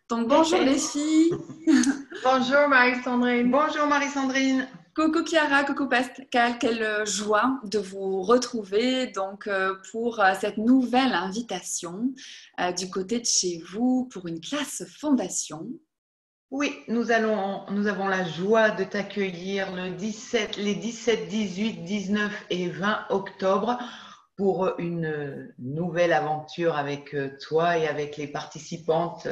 Donc bonjour les filles, Bonjour Marie-Sandrine. Bonjour Marie-Sandrine. coucou Chiara, coucou Pascal, quelle joie de vous retrouver pour cette nouvelle invitation du côté de chez vous pour une classe fondation. Oui, nous avons la joie de t'accueillir les 17, 18, 19 et 20 octobre pour une nouvelle aventure avec toi et avec les participantes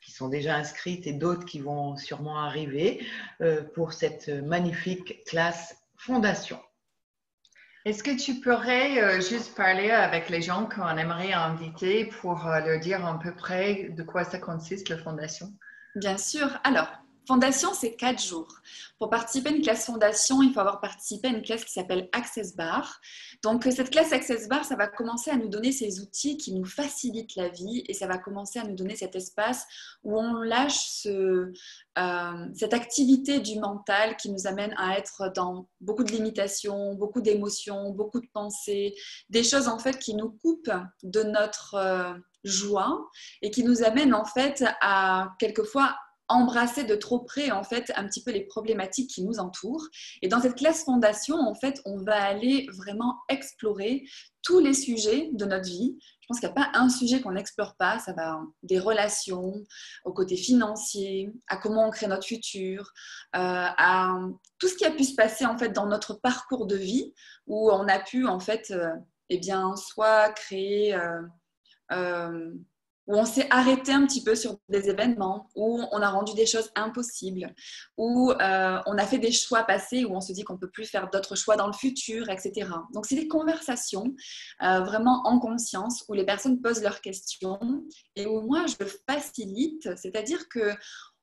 qui sont déjà inscrites et d'autres qui vont sûrement arriver pour cette magnifique classe fondation. Est-ce que tu pourrais juste parler avec les gens qu'on aimerait inviter pour leur dire à peu près de quoi ça consiste, la fondation? Bien sûr. Alors, fondation, c'est 4 jours. Pour participer à une classe fondation, il faut avoir participé à une classe qui s'appelle Access Bar. Donc, cette classe Access Bar, ça va commencer à nous donner ces outils qui nous facilitent la vie et ça va commencer à nous donner cet espace où on lâche cette activité du mental qui nous amène à être dans beaucoup de limitations, beaucoup d'émotions, beaucoup de pensées, des choses en fait qui nous coupent de notre joie et qui nous amènent en fait à quelquefois embrasser de trop près en fait un petit peu les problématiques qui nous entourent. Et dans cette classe fondation, en fait, on va aller vraiment explorer tous les sujets de notre vie. Je pense qu'il n'y a pas un sujet qu'on n'explore pas. Ça va des relations, au côté financier, à comment on crée notre futur, à tout ce qui a pu se passer en fait dans notre parcours de vie où on a pu en fait, eh bien, soit créer où on s'est arrêté un petit peu sur des événements, où on a rendu des choses impossibles, où on a fait des choix passés, où on se dit qu'on ne peut plus faire d'autres choix dans le futur, etc. Donc, c'est des conversations vraiment en conscience, où les personnes posent leurs questions et où moi, je facilite, c'est-à-dire que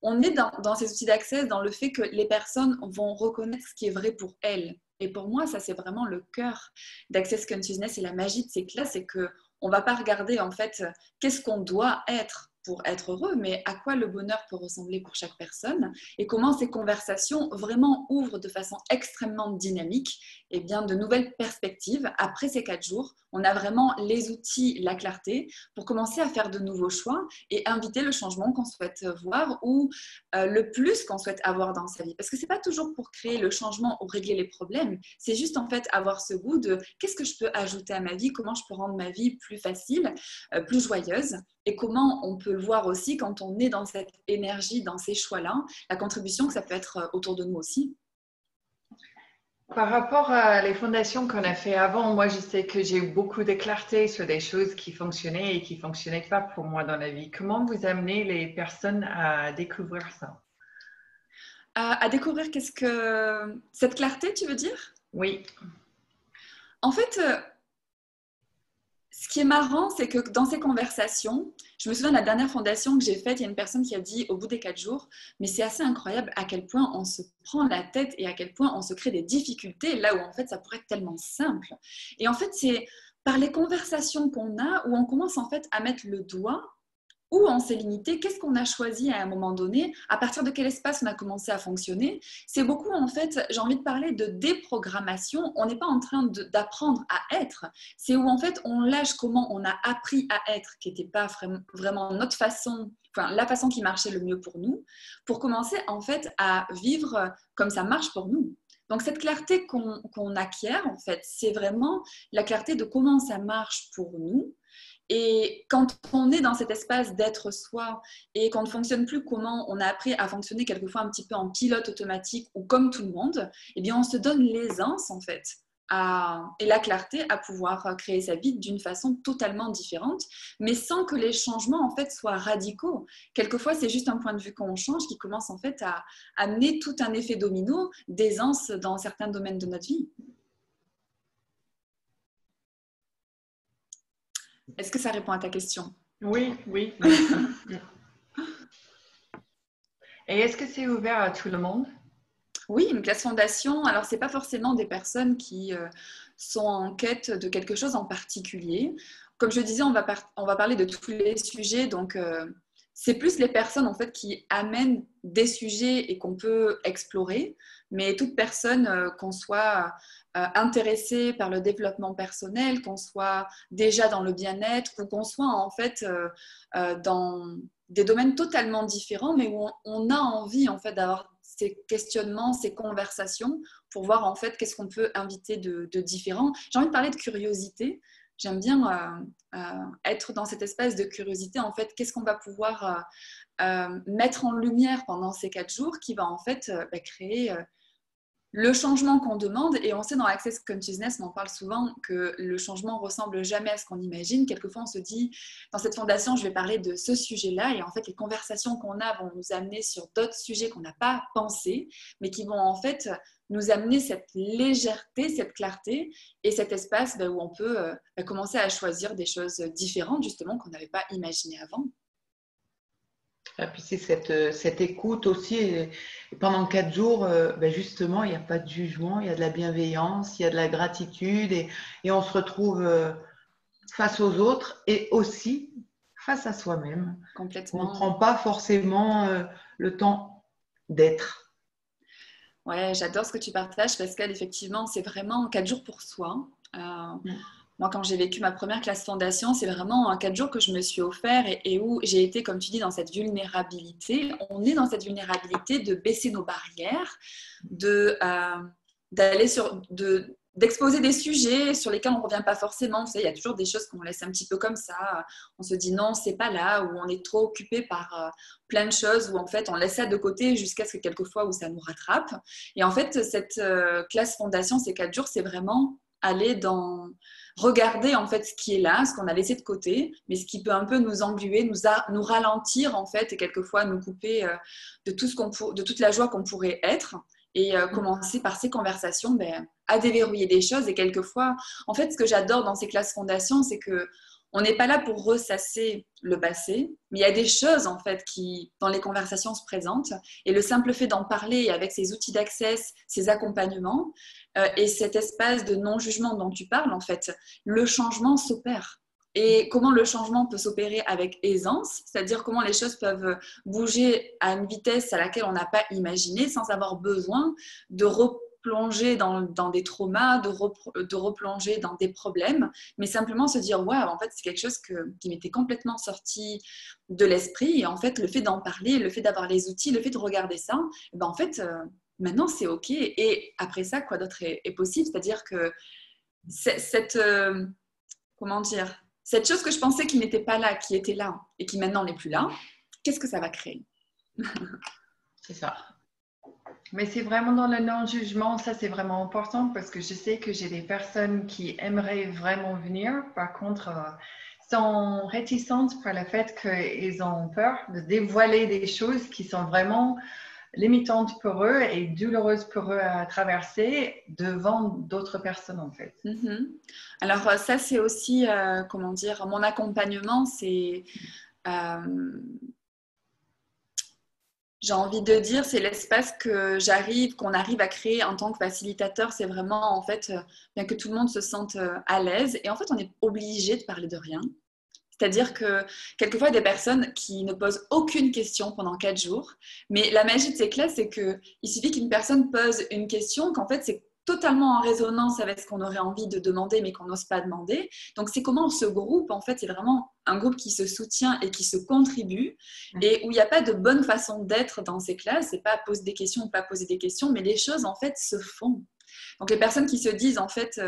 on est dans ces outils d'accès, dans le fait que les personnes vont reconnaître ce qui est vrai pour elles. Et pour moi, ça, c'est vraiment le cœur d'Access Consciousness et la magie de ces classes, c'est que on ne va pas regarder en fait qu'est-ce qu'on doit être pour être heureux, mais à quoi le bonheur peut ressembler pour chaque personne et comment ces conversations vraiment ouvrent de façon extrêmement dynamique et bien de nouvelles perspectives. Après ces 4 jours, on a vraiment les outils, la clarté pour commencer à faire de nouveaux choix et inviter le changement qu'on souhaite voir ou le plus qu'on souhaite avoir dans sa vie. Parce que ce n'est pas toujours pour créer le changement ou régler les problèmes, c'est juste en fait avoir ce goût de qu'est-ce que je peux ajouter à ma vie, comment je peux rendre ma vie plus facile, plus joyeuse et comment on peut le voir aussi quand on est dans cette énergie, dans ces choix-là, la contribution que ça peut être autour de nous aussi. Par rapport à les fondations qu'on a fait avant, moi je sais que j'ai eu beaucoup de clarté sur des choses qui fonctionnaient et qui ne fonctionnaient pas pour moi dans la vie. Comment vous amenez les personnes à découvrir ça? À découvrir qu'est-ce que... Cette clarté, tu veux dire? Oui. En fait, ce qui est marrant, c'est que dans ces conversations, je me souviens de la dernière fondation que j'ai faite, il y a une personne qui a dit au bout des 4 jours, mais c'est assez incroyable à quel point on se prend la tête et à quel point on se crée des difficultés là où en fait ça pourrait être tellement simple. Et en fait, c'est par les conversations qu'on a où on commence en fait à mettre le doigt où on s'est limité, qu'est-ce qu'on a choisi à un moment donné, à partir de quel espace on a commencé à fonctionner. C'est beaucoup, en fait, j'ai envie de parler de déprogrammation. On n'est pas en train d'apprendre à être. C'est où, en fait, on lâche comment on a appris à être, qui n'était pas vraiment notre façon, enfin, la façon qui marchait le mieux pour nous, pour commencer, en fait, à vivre comme ça marche pour nous. Donc, cette clarté qu'on acquiert, en fait, c'est vraiment la clarté de comment ça marche pour nous. Et quand on est dans cet espace d'être soi et qu'on ne fonctionne plus comment on a appris à fonctionner quelquefois un petit peu en pilote automatique ou comme tout le monde, eh bien on se donne l'aisance en fait et la clarté à pouvoir créer sa vie d'une façon totalement différente, mais sans que les changements en fait soient radicaux. Quelquefois c'est juste un point de vue qu'on change qui commence en fait à amener tout un effet domino d'aisance dans certains domaines de notre vie. Est-ce que ça répond à ta question? Oui, oui. Et est-ce que c'est ouvert à tout le monde? Oui, une classe fondation, alors ce n'est pas forcément des personnes qui sont en quête de quelque chose en particulier. Comme je disais, on va parler de tous les sujets, donc c'est plus les personnes en fait qui amènent des sujets et qu'on peut explorer, mais toute personne, qu'on soit intéressée par le développement personnel, qu'on soit déjà dans le bien-être ou qu'on soit en fait dans des domaines totalement différents, mais où on a envie en fait d'avoir ces questionnements, ces conversations pour voir en fait qu'est-ce qu'on peut inviter de différent. J'ai envie de parler de curiosité. J'aime bien être dans cet espace de curiosité. En fait, qu'est-ce qu'on va pouvoir mettre en lumière pendant ces 4 jours qui va en fait créer le changement qu'on demande. Et on sait dans Access Consciousness, on en parle souvent, que le changement ressemble jamais à ce qu'on imagine. Quelquefois, on se dit, dans cette fondation, je vais parler de ce sujet-là. Et en fait, les conversations qu'on a vont nous amener sur d'autres sujets qu'on n'a pas pensé, mais qui vont en fait nous amener cette légèreté, cette clarté et cet espace où on peut commencer à choisir des choses différentes, justement, qu'on n'avait pas imaginées avant. Et puis c'est cette écoute aussi. Et pendant 4 jours, justement, il n'y a pas de jugement, il y a de la bienveillance, il y a de la gratitude et on se retrouve face aux autres et aussi face à soi-même. Complètement. On ne prend pas forcément le temps d'être. Ouais, j'adore ce que tu partages, Pascal. Effectivement, c'est vraiment 4 jours pour soi. Moi, quand j'ai vécu ma première classe fondation, c'est vraiment 4 jours que je me suis offert et où j'ai été, comme tu dis, dans cette vulnérabilité. On est dans cette vulnérabilité de baisser nos barrières, d'exposer des sujets sur lesquels on ne revient pas forcément. Vous savez, il y a toujours des choses qu'on laisse un petit peu comme ça. On se dit non, c'est pas là, ou on est trop occupé par plein de choses, où en fait on laisse ça de côté jusqu'à ce que quelquefois où ça nous rattrape. Et en fait, cette classe fondation, ces 4 jours, c'est vraiment aller regarder en fait ce qui est là, ce qu'on a laissé de côté, mais ce qui peut un peu nous engluer, nous ralentir en fait, et quelquefois nous couper de toute la joie qu'on pourrait être. Et commencer par ces conversations à déverrouiller des choses. Et quelquefois, en fait, ce que j'adore dans ces classes fondations, c'est que on n'est pas là pour ressasser le passé, mais il y a des choses en fait qui, dans les conversations, se présentent. Et le simple fait d'en parler avec ces outils d'accès, ces accompagnements et cet espace de non-jugement dont tu parles, en fait, le changement s'opère. Et comment le changement peut s'opérer avec aisance, c'est-à-dire comment les choses peuvent bouger à une vitesse à laquelle on n'a pas imaginé, sans avoir besoin de replonger dans des traumas, de replonger dans des problèmes, mais simplement se dire, waouh, en fait, c'est quelque chose qui m'était complètement sorti de l'esprit. Et en fait, le fait d'en parler, le fait d'avoir les outils, le fait de regarder ça, en fait, maintenant, c'est OK. Et après ça, quoi d'autre est possible? C'est-à-dire que comment dire, cette chose que je pensais qui n'était pas là, qui était là et qui maintenant n'est plus là, qu'est-ce que ça va créer? C'est ça. Mais c'est vraiment dans le non-jugement, ça c'est vraiment important parce que je sais que j'ai des personnes qui aimeraient vraiment venir, par contre, sont réticentes par le fait qu'ils ont peur de dévoiler des choses qui sont vraiment limitantes pour eux et douloureuses pour eux à traverser devant d'autres personnes en fait. Mm-hmm. Alors ça c'est aussi, comment dire, mon accompagnement, c'est... j'ai envie de dire, c'est l'espace qu'on arrive à créer en tant que facilitateur. C'est vraiment, en fait, bien que tout le monde se sente à l'aise. Et en fait, on est obligé de parler de rien. C'est-à-dire que quelquefois, il y a des personnes qui ne posent aucune question pendant 4 jours. Mais la magie de ces classes, c'est qu'il suffit qu'une personne pose une question, qu'en fait, c'est totalement en résonance avec ce qu'on aurait envie de demander, mais qu'on n'ose pas demander. Donc, c'est comment ce groupe, en fait, c'est vraiment un groupe qui se soutient et qui se contribue et où il n'y a pas de bonne façon d'être dans ces classes. C'est pas poser des questions ou pas poser des questions, mais les choses, en fait, se font. Donc, les personnes qui se disent, en fait,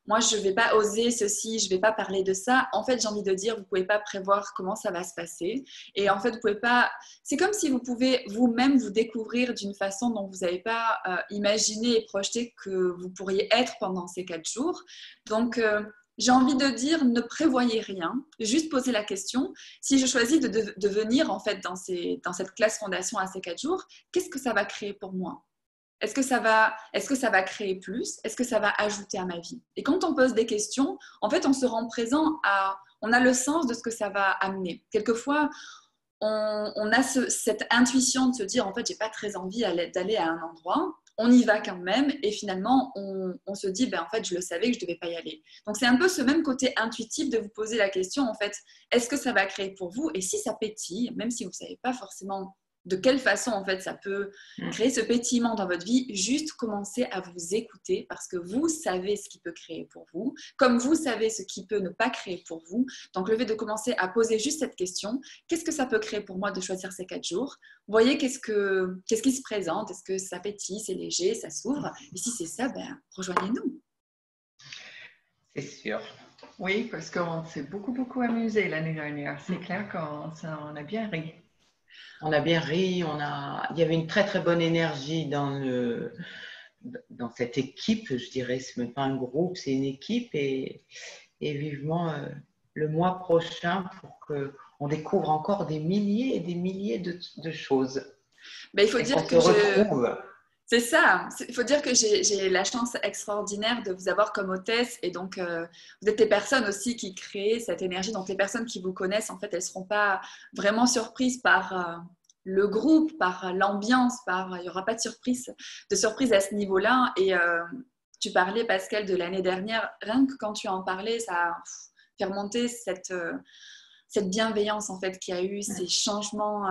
moi, je ne vais pas oser ceci, je ne vais pas parler de ça. En fait, j'ai envie de dire, vous ne pouvez pas prévoir comment ça va se passer. Et en fait, vous pouvez pas... C'est comme si vous pouvez vous-même vous découvrir d'une façon dont vous n'avez pas imaginé et projeté que vous pourriez être pendant ces 4 jours. Donc, j'ai envie de dire, ne prévoyez rien, juste posez la question. Si je choisis de venir, en fait, dans cette classe fondation à ces 4 jours, qu'est-ce que ça va créer pour moi ? Est-ce que ça va créer plus? Est-ce que ça va ajouter à ma vie? Et quand on pose des questions, en fait, on se rend présent on a le sens de ce que ça va amener. Quelquefois, on a cette intuition de se dire, en fait, j'ai pas très envie d'aller à un endroit. On y va quand même et finalement, on se dit, ben, en fait, je le savais que je devais pas y aller. Donc, c'est un peu ce même côté intuitif de vous poser la question, en fait, est-ce que ça va créer pour vous? Et si ça pétille, même si vous savez pas forcément de quelle façon, en fait, ça peut créer ce pétillement dans votre vie, juste commencez à vous écouter parce que vous savez ce qui peut créer pour vous, comme vous savez ce qui peut ne pas créer pour vous. Donc, le fait de commencer à poser juste cette question, qu'est-ce que ça peut créer pour moi de choisir ces 4 jours? Voyez qu'est-ce qui se présente, est-ce que ça pétille, c'est léger, ça s'ouvre? Et si c'est ça, ben, rejoignez-nous. C'est sûr. Oui, parce qu'on s'est beaucoup amusé l'année dernière. C'est clair qu'on a bien ri. On a bien ri, il y avait une très bonne énergie dans cette équipe, je dirais, ce n'est pas un groupe, c'est une équipe et vivement le mois prochain pour qu'on découvre encore des milliers et des milliers de choses. Ben, il faut dire qu'on se retrouve. C'est ça. Il faut dire que j'ai la chance extraordinaire de vous avoir comme hôtesse et donc vous êtes les personnes aussi qui créent cette énergie. Donc les personnes qui vous connaissent, en fait, elles ne seront pas vraiment surprises par le groupe, par l'ambiance, il n'y aura pas de surprise à ce niveau-là. Et tu parlais, Pascal, de l'année dernière. Rien que quand tu en parlais, ça a fait remonter cette bienveillance en fait qu'il y a eu, ces changements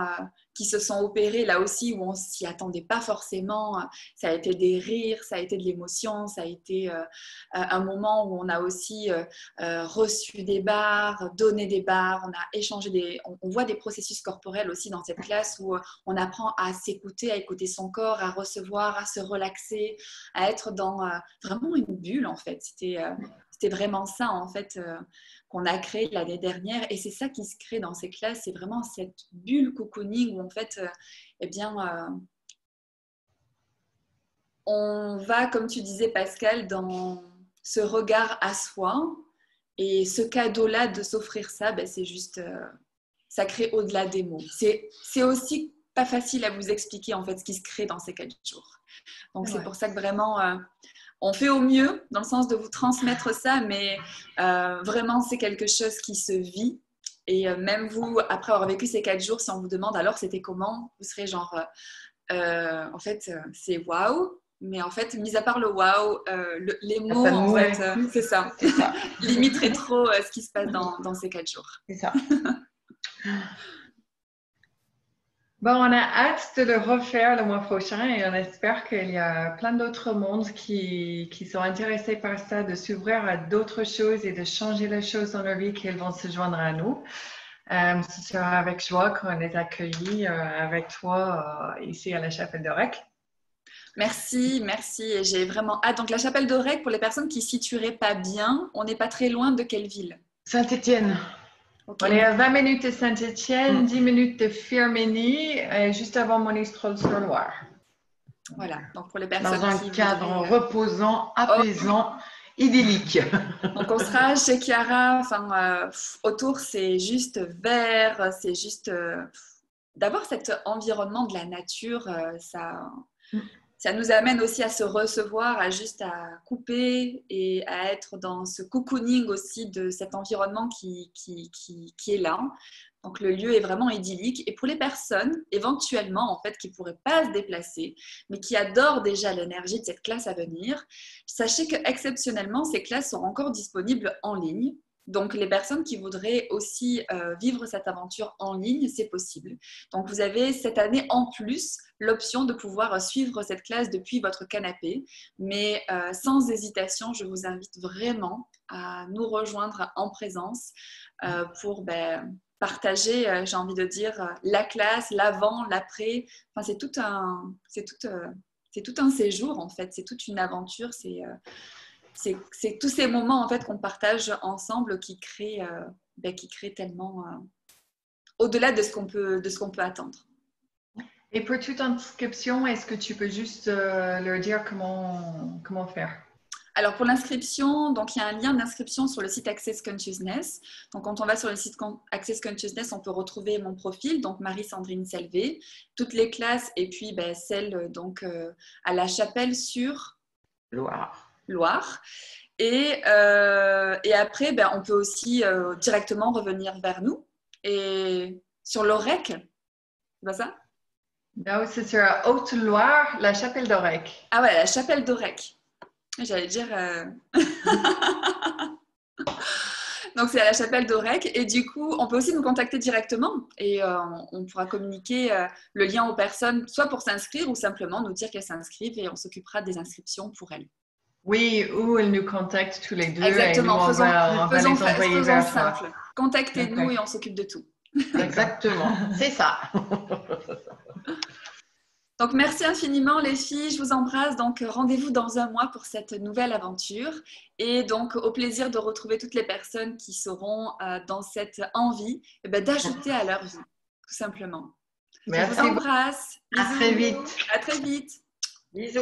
qui se sont opérés là aussi où on ne s'y attendait pas forcément. Ça a été des rires, ça a été de l'émotion, ça a été un moment où on a aussi reçu des barres, donné des barres, on a échangé on voit des processus corporels aussi dans cette classe où on apprend à s'écouter, à écouter son corps, à recevoir, à se relaxer, à être dans vraiment une bulle en fait. C'était vraiment ça en fait qu'on a créé l'année dernière et c'est ça qui se crée dans ces classes, c'est vraiment cette bulle cocooning où en fait, on va, comme tu disais Pascal, dans ce regard à soi et ce cadeau-là de s'offrir ça, ben, c'est juste, ça crée au-delà des mots. C'est aussi pas facile à vous expliquer en fait ce qui se crée dans ces 4 jours. Donc c'est pour ça que vraiment... on fait au mieux dans le sens de vous transmettre ça, mais vraiment, c'est quelque chose qui se vit. Et même vous, après avoir vécu ces 4 jours, si on vous demande alors c'était comment, vous serez genre, en fait, c'est waouh. Mais en fait, mis à part le waouh, les mots, en fait, c'est ça. Limiterait trop ce qui se passe dans ces 4 jours. C'est ça. Bon, on a hâte de le refaire le mois prochain et on espère qu'il y a plein d'autres mondes qui sont intéressés par ça, de s'ouvrir à d'autres choses et de changer les choses dans leur vie, qu'elles vont se joindre à nous. Ce sera avec joie qu'on les accueille avec toi ici à la Chapelle d'Aurec. Merci. Et j'ai vraiment hâte. Donc, la Chapelle d'Aurec, pour les personnes qui ne situeraient pas bien, on n'est pas très loin de quelle ville? Saint-Étienne. Okay. On est à 20 minutes de Saint-Étienne, 10 minutes de Firminy, juste avant Monistrol-sur-Loire. Voilà, donc pour les personnes dans un cadre reposant, apaisant, idyllique. Donc on sera chez Chiara, autour c'est juste vert, c'est juste d'avoir cet environnement de la nature, ça nous amène aussi à se recevoir, à couper et à être dans ce cocooning aussi de cet environnement qui est là. Donc le lieu est vraiment idyllique. Et pour les personnes, éventuellement, en fait, qui ne pourraient pas se déplacer, mais qui adorent déjà l'énergie de cette classe à venir, sachez qu'exceptionnellement, ces classes sont encore disponibles en ligne. Donc, les personnes qui voudraient aussi vivre cette aventure en ligne, c'est possible. Donc, vous avez cette année en plus l'option de pouvoir suivre cette classe depuis votre canapé. Mais sans hésitation, je vous invite vraiment à nous rejoindre en présence pour partager, j'ai envie de dire, la classe, l'avant, l'après. Enfin, c'est tout un séjour, en fait. C'est toute une aventure. C'est tous ces moments en fait qu'on partage ensemble qui créent tellement au-delà de ce qu'on peut attendre. Et pour toute inscription, est-ce que tu peux juste leur dire comment faire? Alors pour l'inscription, donc il y a un lien d'inscription sur le site Access Consciousness. Donc quand on va sur le site Access Consciousness, on peut retrouver mon profil, donc Marie-Sandrine Selvé, toutes les classes et puis celle donc à la chapelle sur Loire. Et après, on peut aussi directement revenir vers nous et sur l'Orec. C'est pas ça? Non, c'est sur Haute-Loire, la Chapelle d'Orec. Ah ouais, la Chapelle d'Orec. J'allais dire... Donc, c'est à la Chapelle d'Orec. Et du coup, on peut aussi nous contacter directement et on pourra communiquer le lien aux personnes, soit pour s'inscrire ou simplement nous dire qu'elles s'inscrivent et on s'occupera des inscriptions pour elles. Oui, ou elles nous contactent tous les deux. Exactement, et nous, faisons envoyer vers toi. simple. Contactez-nous Okay. et on s'occupe de tout. Exactement, c'est ça. Donc, merci infiniment les filles, je vous embrasse. Donc, rendez-vous dans un mois pour cette nouvelle aventure. Et donc, au plaisir de retrouver toutes les personnes qui seront dans cette envie d'ajouter à leur vie, tout simplement. Merci. Je vous embrasse. À très vite. À très vite. Bisous.